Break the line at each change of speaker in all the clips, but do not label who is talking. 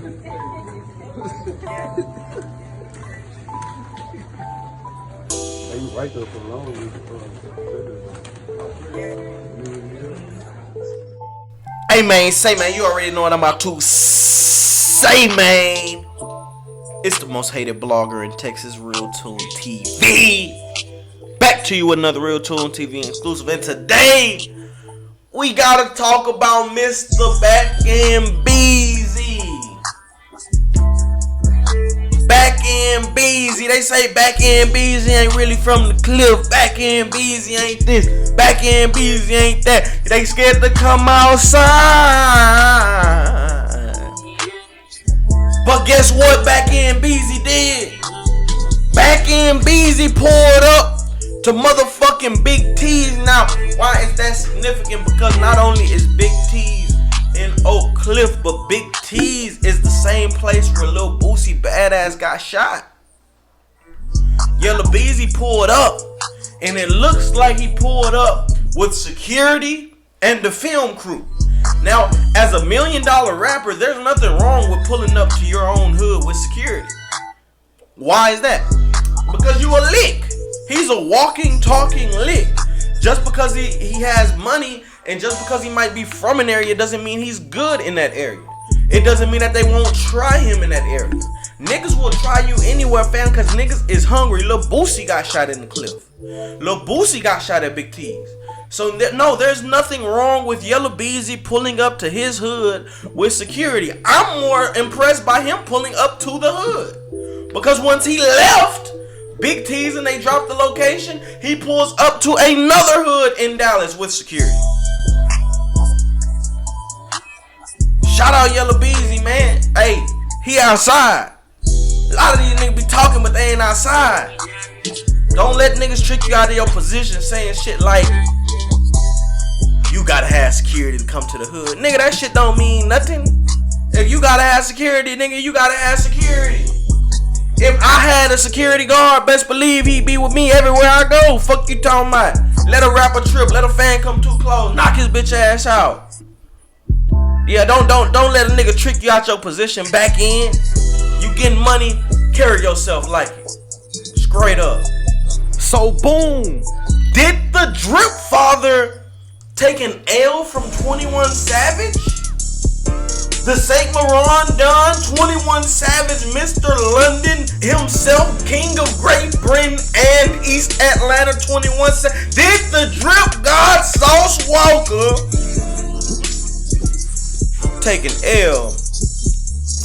You right there for long.
Hey man, say man, you already know what I'm about to say, man. It's the most hated blogger in Texas, Real Tune TV. Back to you with another Real Tune TV exclusive, and today we gotta talk about Mr. Back and Beezy. Back and Beezy. They say Back and Beezy ain't really from the cliff. Back and Beezy ain't this. Back and Beezy ain't that. They scared to come outside. But guess what Back and Beezy did? Back and Beezy pulled up to motherfucking Big T's. Now, why is that significant? Because not only is Big T's in Oak Cliff, but Big T's is the same place where Lil Boosie Badass got shot. Yella Beezy pulled up, and it looks like he pulled up with security and the film crew. Now, as a $1 million rapper, there's nothing wrong with pulling up to your own hood with security. Why is that? Because you a lick. He's a walking, talking lick. Just because he has money and just because he might be from an area doesn't mean he's good in that area. It doesn't mean that they won't try him in that area. Niggas will try you anywhere, fam, because niggas is hungry. Lil Boosie got shot in the cliff. Lil Boosie got shot at Big T's. So no, there's nothing wrong with Yella Beezy pulling up to his hood with security. I'm more impressed by him pulling up to the hood. Because once he left Big T's and they dropped the location, he pulls up to another hood in Dallas with security. Shout out Yella Beezy, man. Hey, he outside. A lot of these niggas be talking, but they ain't outside. Don't let niggas trick you out of your position saying shit like, you gotta have security to come to the hood. Nigga, that shit don't mean nothing. If you gotta have security, nigga, you gotta have security. If I had a security guard, best believe he'd be with me everywhere I go. Fuck you talking about? Let a rapper trip, let a fan come too close, knock his bitch ass out. Yeah, don't let a nigga trick you out your position. Back in, you getting money, carry yourself like it. Straight up. So boom, did the Drip Father take an L from 21 Savage? The St. Laurent Don, 21 Savage, Mr. London himself, King of Great Britain and East Atlanta, 21 Savage. Did the Drip God Sauce Walka take an L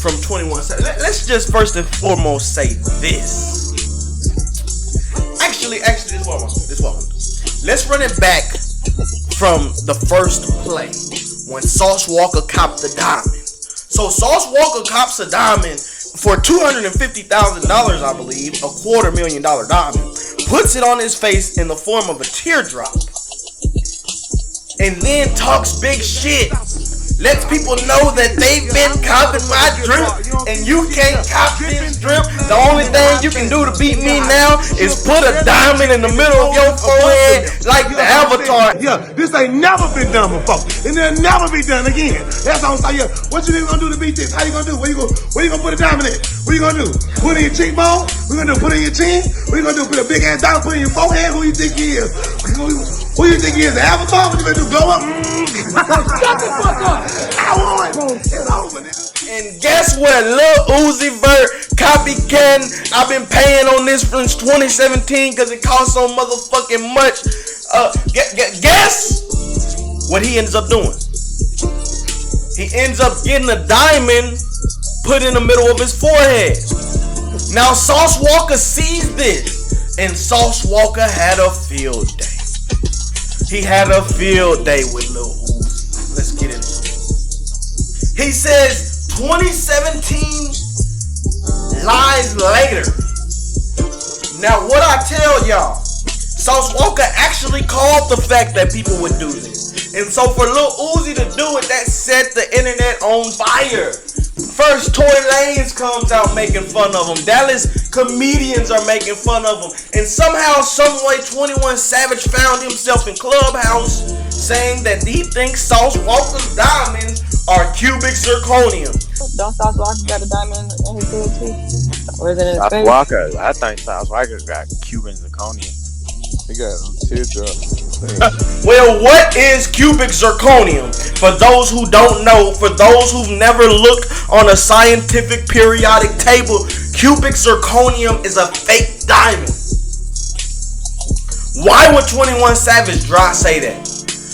from 21 Savage? Let's just first and foremost say this. Actually, this is what I'm gonna do. Let's run it back from the first play when Sauce Walka copped the diamond. So Sauce Walka cops a diamond for $250,000, I believe, $250,000 diamond, puts it on his face in the form of a teardrop, and then talks big shit. Lets people know that they've been copping my drip, and you can't cop this drip. The only thing you can do to beat me now is put a diamond in the middle of your forehead like the Avatar.
Yeah, this ain't never been done before, and it'll never be done again. That's all I'm saying. Yeah, what you gonna do to beat this? How you gonna do? Where you gonna put a diamond in? What you gonna do? Put it in your cheekbone? What you gonna do? Put it in your chin? What you gonna do? Put a big ass diamond, put it in your forehead? Who you think he is? Who you think he is? The Avatar? What you gonna do? Blow up? Shut the fuck up! I won! It's over, nigga.
And guess what? Lil Uzi Vert, copycat. I've been paying on this since 2017 because it costs so motherfucking much. Guess what he ends up doing? He ends up getting a diamond put in the middle of his forehead. Now Sauce Walka sees this, and Sauce Walka had a field day. He had a field day with Lil Uzi. Let's get into it. He says 2017 lies later. Now what I tell y'all, Sauce Walka actually called the fact that people would do this. And so for Lil Uzi to do it, that set the internet on fire. First, Tory Lanez comes out making fun of him. Dallas comedians are making fun of him. And somehow, someway, 21 Savage found himself in Clubhouse saying that he thinks Sauce Walka's diamonds are cubic zirconium.
Don't Sauce Walka got a diamond in his head too? Or is it in his
Sauce
face?
Walka, I think Sauce Walka got Cuban zirconium. He got them teardrops.
Well, what is cubic zirconium? For those who don't know, for those who've never looked on a scientific periodic table, cubic zirconium is a fake diamond. Why would 21 Savage dry say that?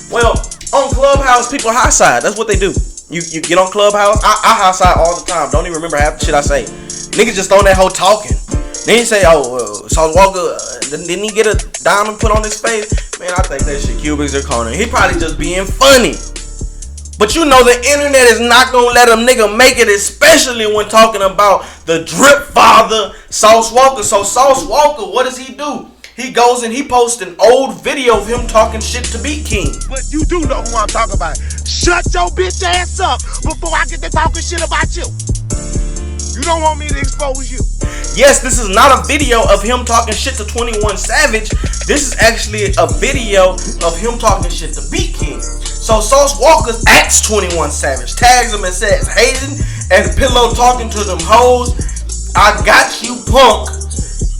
Well, on Clubhouse, people high side. That's what they do. You get on Clubhouse. I high side all the time. Don't even remember half the shit I say. Niggas just on that whole talking. Then you say, Sauce Walka, didn't he get a diamond put on his face? Man, I think that shit cubic zirconium. He probably just being funny. But you know the internet is not gonna let a nigga make it, especially when talking about the drip father, Sauce Walka. So Sauce Walka, what does he do? He goes and he posts an old video of him talking shit to Beat King.
But you do know who I'm talking about. Shut your bitch ass up before I get to talking shit about you. You don't want me to expose you.
Yes, this is not a video of him talking shit to 21 Savage. This is actually a video of him talking shit to Beat King. So Sauce Walka asks 21 Savage, tags him and says, Hayden and Pillow talking to them hoes. I got you, punk.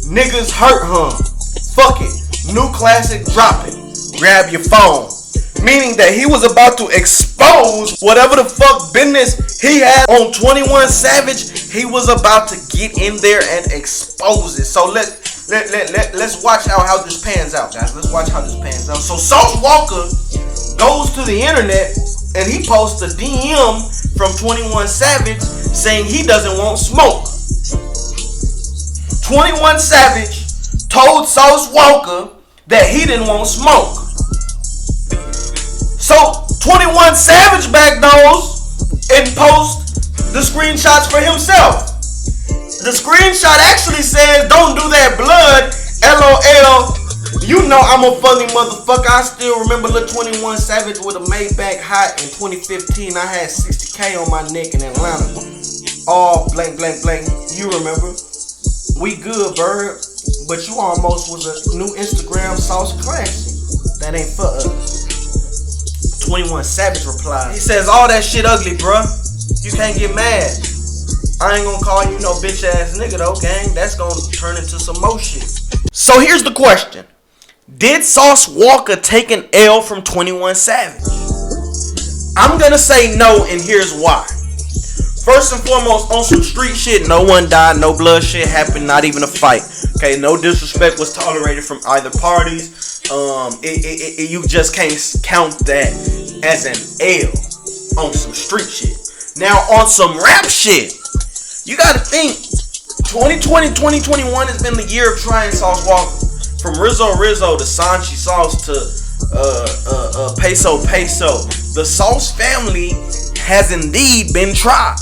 Niggas hurt, huh? Fuck it. New classic, drop it. Grab your phone. Meaning that he was about to expose whatever the fuck business he had on 21 Savage. He was about to get in there and expose it. So let's watch how this pans out, guys. Let's watch how this pans out. So Sauce Walka goes to the internet and he posts a DM from 21 Savage saying he doesn't want smoke. 21 Savage told Sauce Walka that he didn't want smoke. So 21 Savage backdoors and post the screenshots for himself. The screenshot actually says, don't do that blood, LOL. You know I'm a funny motherfucker. I still remember the 21 Savage with a Maybach hot in 2015. I had 60K on my neck in Atlanta. All blank, blank, blank. You remember. We good, bird. But you almost was a new Instagram sauce classic. That ain't for us. 21 Savage replies. He says, all that shit ugly, bruh. You can't get mad. I ain't gonna call you no bitch ass nigga though, gang. That's gonna turn into some more shit. So here's the question. Did Sauce Walka take an L from 21 Savage? I'm gonna say no, and here's why. First and foremost, on some street shit, no one died, no blood shit happened, not even a fight. Okay, no disrespect was tolerated from either parties. You just can't count that as an L on some street shit. Now on some rap shit, you gotta think 2020, 2021 has been the year of trying Sauce Walka. From Rizzo to Sanchi Sauce to Peso. The Sauce family has indeed been tried.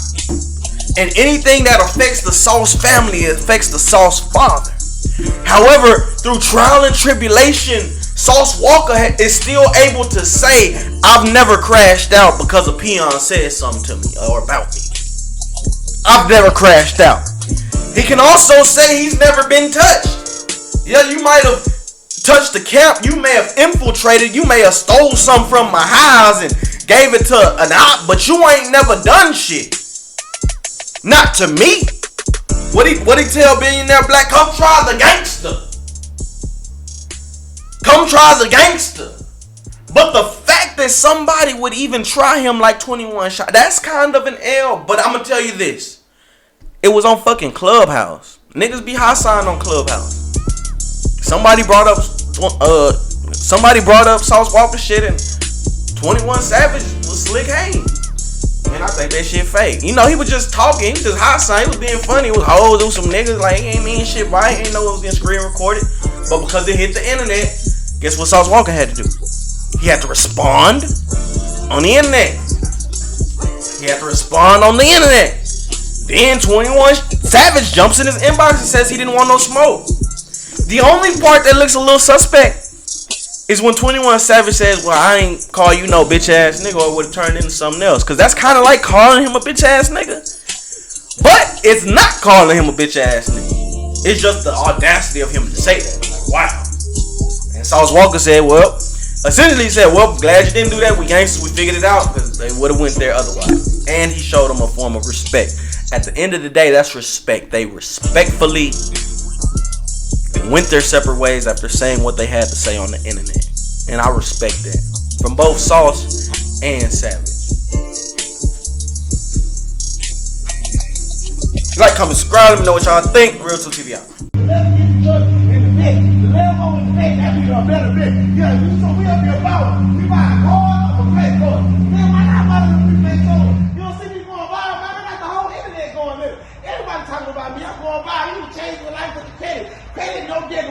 And anything that affects the Sauce family affects the Sauce father. However, through trial and tribulation, Sauce Walka is still able to say, I've never crashed out because a peon said something to me or about me. I've never crashed out. He can also say he's never been touched. Yeah, you might have touched the camp. You may have infiltrated. You may have stole something from my house and gave it to an op, but you ain't never done shit. Not to me. What he tell Billionaire Black? Come try the gangster. Come try the gangster. But the fact that somebody would even try him like 21 shot, that's kind of an L. But I'm gonna tell you this. It was on fucking Clubhouse. Niggas be high sign on Clubhouse. Somebody brought up Sauce Walka shit and 21 Savage was slick hang. Man, I think that shit fake. You know, he was just talking. He was just hot sign. He was being funny. It was hoes. It was some niggas. Like, he ain't mean shit. Why? He ain't know it was getting screen recorded. But because it hit the internet, guess what Sauce Walka had to do? He had to respond on the internet. Then 21 Savage jumps in his inbox and says he didn't want no smoke. The only part that looks a little suspect is when 21 Savage says, well, I ain't call you no bitch ass nigga, or it would have turned into something else. Because that's kind of like calling him a bitch ass nigga. But it's not calling him a bitch ass nigga. It's just the audacity of him to say that. Like, wow. And Sauce Walka said, well, Essentially, he said, well, glad you didn't do that. We gangsters, we figured it out, because they would have went there otherwise. And he showed them a form of respect. At the end of the day, that's respect. They respectfully went their separate ways after saying what they had to say on the internet. And I respect that. From both Sauce and Savage. Like, comment, subscribe, let me know what y'all think. Real 2 TV out.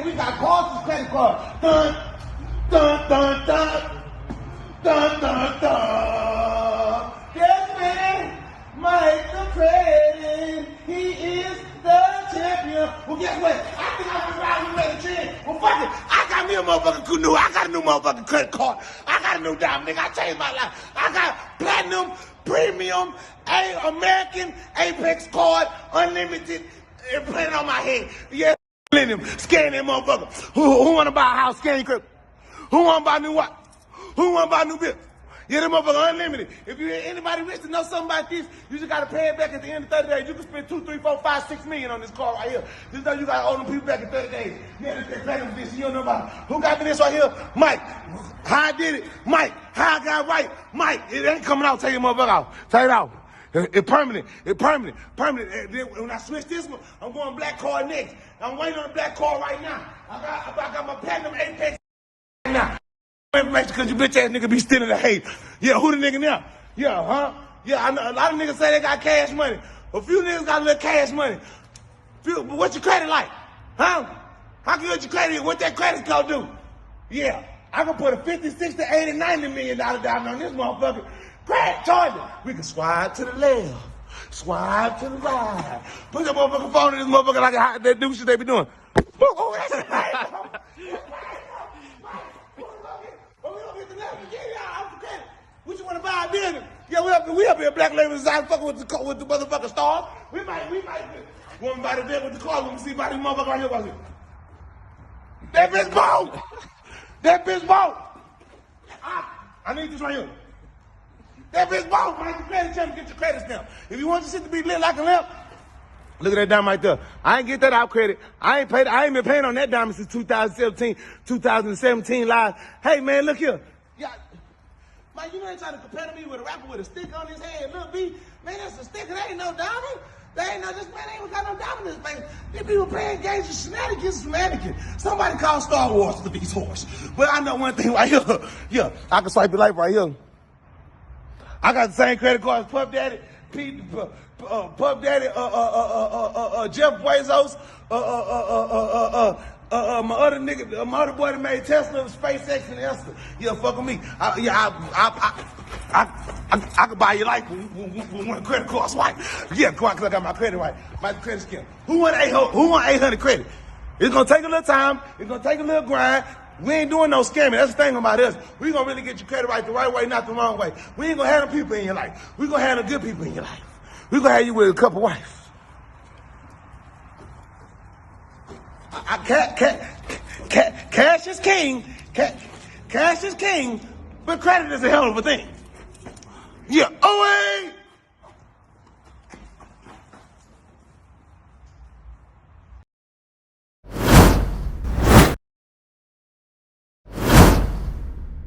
We got cards and credit cards. Dun, dun, dun, dun. Dun, dun, dun. This man, Mike the Credit. He is the champion. Well, guess what? I think I'm gonna ride with the trend. Well, fuck it. I got me a motherfucking new. I got a new motherfucking credit card. I got a new diamond, nigga. I changed my life. I got platinum, premium, American Apex card, unlimited, and put it on my head. Yeah. Scan that motherfucker. Who wanna buy a house? Scan your credit. Who wanna buy new what? Who wanna buy new bill? Yeah, that motherfucker unlimited. If you anybody rich to know something about this, you just gotta pay it back at the end of 30 days. You can spend 2, 3, 4, 5, 6 million on this car right here. Just know you gotta owe them people back in 30 days. Yeah, this platinum this. You don't know about it. Who got me this right here? Mike. How I did it? Mike. How I got right? Mike. It ain't coming out. Take your motherfucker out. Take it out. It's permanent. It's permanent. Permanent. And then when I switch this one, I'm going black card next. I'm waiting on the black card right now. I got my platinum Apex right now. Information because you bitch ass nigga be stealing the hate. Yeah, who the nigga now? Yeah, huh? Yeah, I know a lot of niggas say they got cash money. A few niggas got a little cash money. But what's your credit like? Huh? How good your credit is? What that credit score do? Yeah, I can put a 50, 60, 80, $90 million down on this motherfucker. Credit charger. We can swipe to the left, swipe to the right. Put your motherfucking phone in this motherfucker like that do shit they be doing. Oh, that's right. What you want to buy a building? Yeah, we up here, black label design, fucking with the motherfucking stars. We might want to buy the bed with the car. Let me see about this motherfucker right here. Watch it. That bitch bought. That bitch bought. I need this right here. That bitch bought. Find your credit check and get your credit stamp. If you want your shit to be lit like a lamp, look at that diamond right there. I ain't get that out credit. I ain't been paying on that diamond since 2017 live. Hey man, look here. Yeah. Man, you ain't trying to compare to me with a rapper with a stick on his head. Look, B, man, that's a stick. That ain't no diamond. They ain't no, this man ain't got no diamond in this thing. These people playing games of shenanigans. Somebody call Star Wars for these horses. But I know one thing right here. Yeah, I can swipe your life right here. I got the same credit card as Puff Daddy, Puff Daddy, Jeff Bezos, my other nigga, my other boy that made Tesla, SpaceX, and Esther. Yeah, fuck with me. I could buy your life with one credit card swipe. Yeah, because I got my credit right. My credit skin. Who want 800 credit? It's gonna take a little time. It's gonna take a little grind. We ain't doing no scamming. That's the thing about us. We gonna really get your credit right the right way, not the wrong way. We ain't gonna have them people in your life. We gonna have the good people in your life. We gonna have you with a couple wives. Cash is king. Cash is king, but credit is a hell of a thing. Yeah. Oh, hey.